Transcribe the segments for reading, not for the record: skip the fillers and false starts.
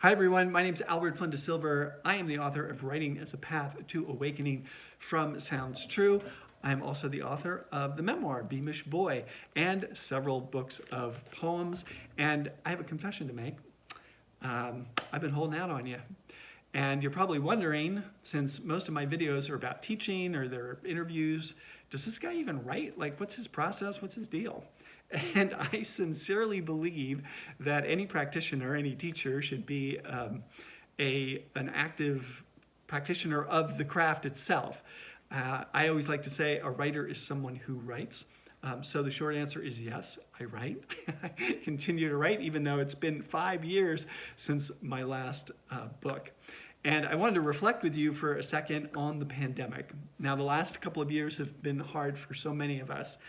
Hi everyone, my name is Albert Flynn DeSilver. I am the author of Writing as a Path to Awakening from Sounds True. I am also the author of the memoir, Beamish Boy, and several books of poems. And I have a confession to make. I've been holding out on you. And you're probably wondering, since most of my videos are about teaching or they're interviews, does this guy even write? Like, what's his process? What's his deal? And I sincerely believe that any practitioner, any teacher should be an active practitioner of the craft itself. I always like to say a writer is someone who writes. So the short answer is yes, I write. I continue to write even though it's been 5 years since my last book. And I wanted to reflect with you for a second on the pandemic. Now, the last couple of years have been hard for so many of us.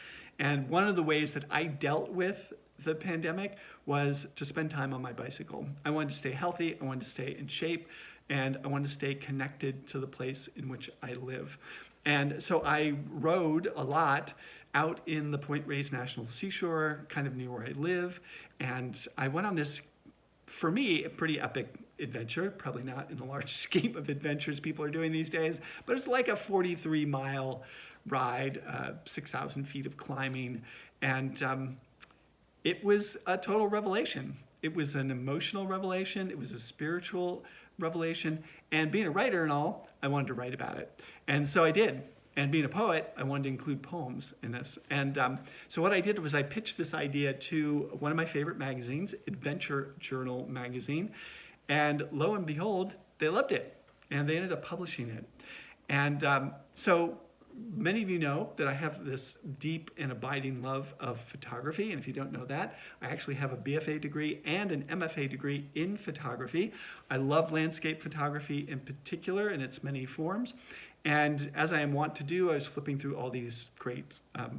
And one of the ways that I dealt with the pandemic was to spend time on my bicycle. I wanted to stay healthy, I wanted to stay in shape, and I wanted to stay connected to the place in which I live. And so I rode a lot out in the Point Reyes National Seashore, kind of near where I live. And I went on this, for me, a pretty epic adventure, probably not in the large scheme of adventures people are doing these days, but it's like a 43-mile ride, 6,000 feet of climbing, and it was a total revelation. It was an emotional revelation, it was a spiritual revelation, and being a writer and all, I wanted to write about it. And so I did. And being a poet, I wanted to include poems in this. And so what I did was I pitched this idea to one of my favorite magazines, Adventure Journal magazine, and lo and behold, they loved it, and they ended up publishing it. And so many of you know that I have this deep and abiding love of photography, and if you don't know that, I actually have a BFA degree and an MFA degree in photography. I love landscape photography in particular in its many forms, and as I am wont to do, I was flipping through all these great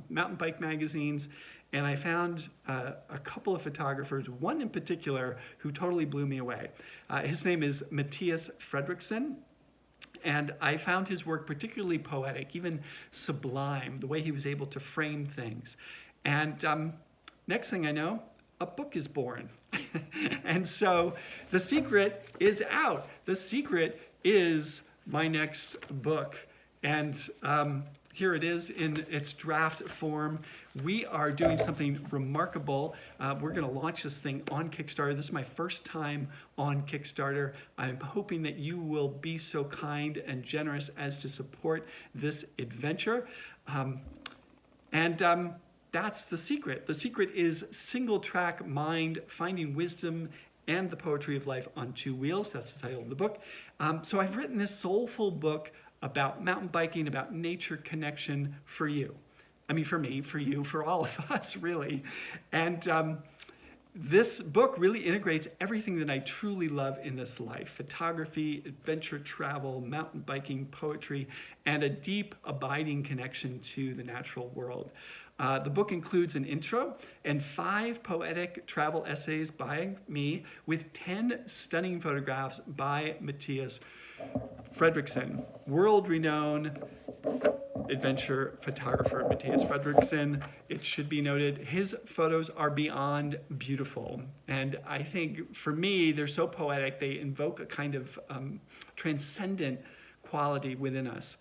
mountain bike magazines, and I found a couple of photographers, one in particular who totally blew me away. His name is Mattias Fredriksson. And I found his work particularly poetic, even sublime, the way he was able to frame things. And next thing I know, a book is born. And so The Secret is out. The Secret is my next book. And here it is in its draft form. We are doing something remarkable. We're going to launch this thing on Kickstarter. This is my first time on Kickstarter. I'm hoping that you will be so kind and generous as to support this adventure. That's the secret. The secret is Singletrack Mind, Finding Wisdom and the Poetry of Life on Two Wheels. That's the title of the book. So I've written this soulful book about mountain biking, about nature connection for you. I mean, for me, for you, for all of us, really. And this book really integrates everything that I truly love in this life: photography, adventure travel, mountain biking, poetry, and a deep, abiding connection to the natural world. The book includes an intro and 5 poetic travel essays by me with 10 stunning photographs by Mattias Fredriksson, world-renowned adventure photographer Mattias Fredriksson. It should be noted, his photos are beyond beautiful. And I think, for me, they're so poetic, they invoke a kind of transcendent quality within us.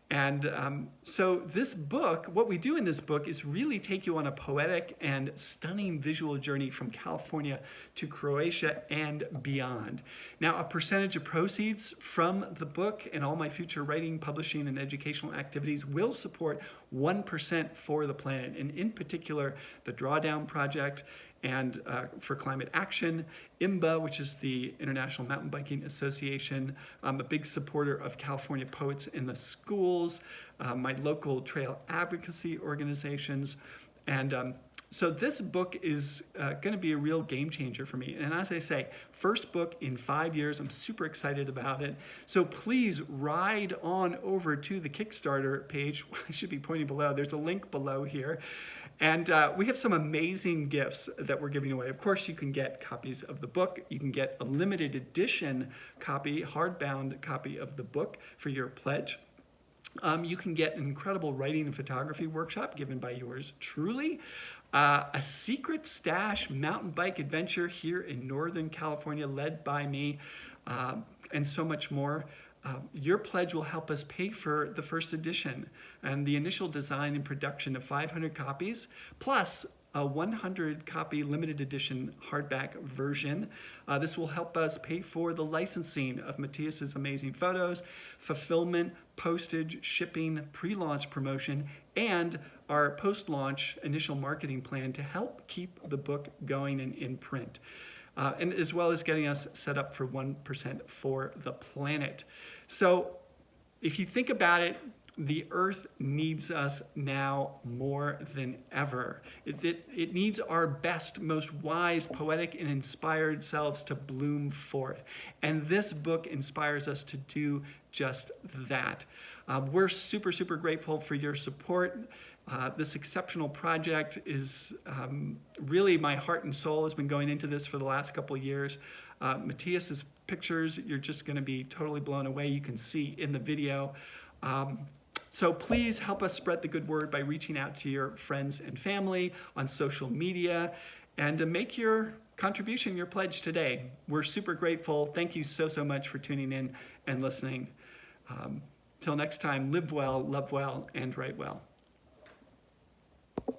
And so this book, what we do in this book is really take you on a poetic and stunning visual journey from California to Croatia and beyond. Now, a percentage of proceeds from the book and all my future writing, publishing, and educational activities will support 1% for the planet, and in particular, the Drawdown Project, and for climate action, IMBA, which is the International Mountain Biking Association. I'm a big supporter of California poets in the schools, my local trail advocacy organizations. And so this book is going to be a real game changer for me. And as I say, first book in 5 years. I'm super excited about it. So please ride on over to the Kickstarter page. I should be pointing below. There's a link below here. And we have some amazing gifts that we're giving away. Of course, you can get copies of the book. You can get a limited edition copy, hardbound copy of the book for your pledge. You can get an incredible writing and photography workshop given by yours truly. a secret stash mountain bike adventure here in Northern California led by me, and so much more. Your pledge will help us pay for the first edition and the initial design and production of 500 copies, plus a 100 copy limited edition hardback version. This will help us pay for the licensing of Mattias's amazing photos, fulfillment, postage, shipping, pre-launch promotion, and our post-launch initial marketing plan to help keep the book going and in print. And as well as getting us set up for 1% for the planet. So if you think about it, the earth needs us now more than ever. It needs our best, most wise, poetic, and inspired selves to bloom forth. And this book inspires us to do just that. We're super, super grateful for your support. This exceptional project is really my heart and soul has been going into this for the last couple of years. Mattias's pictures, you're just going to be totally blown away. You can see in the video. So please help us spread the good word by reaching out to your friends and family on social media and to make your contribution, your pledge today. We're super grateful. Thank you so, so much for tuning in and listening. Till next time, live well, love well, and write well.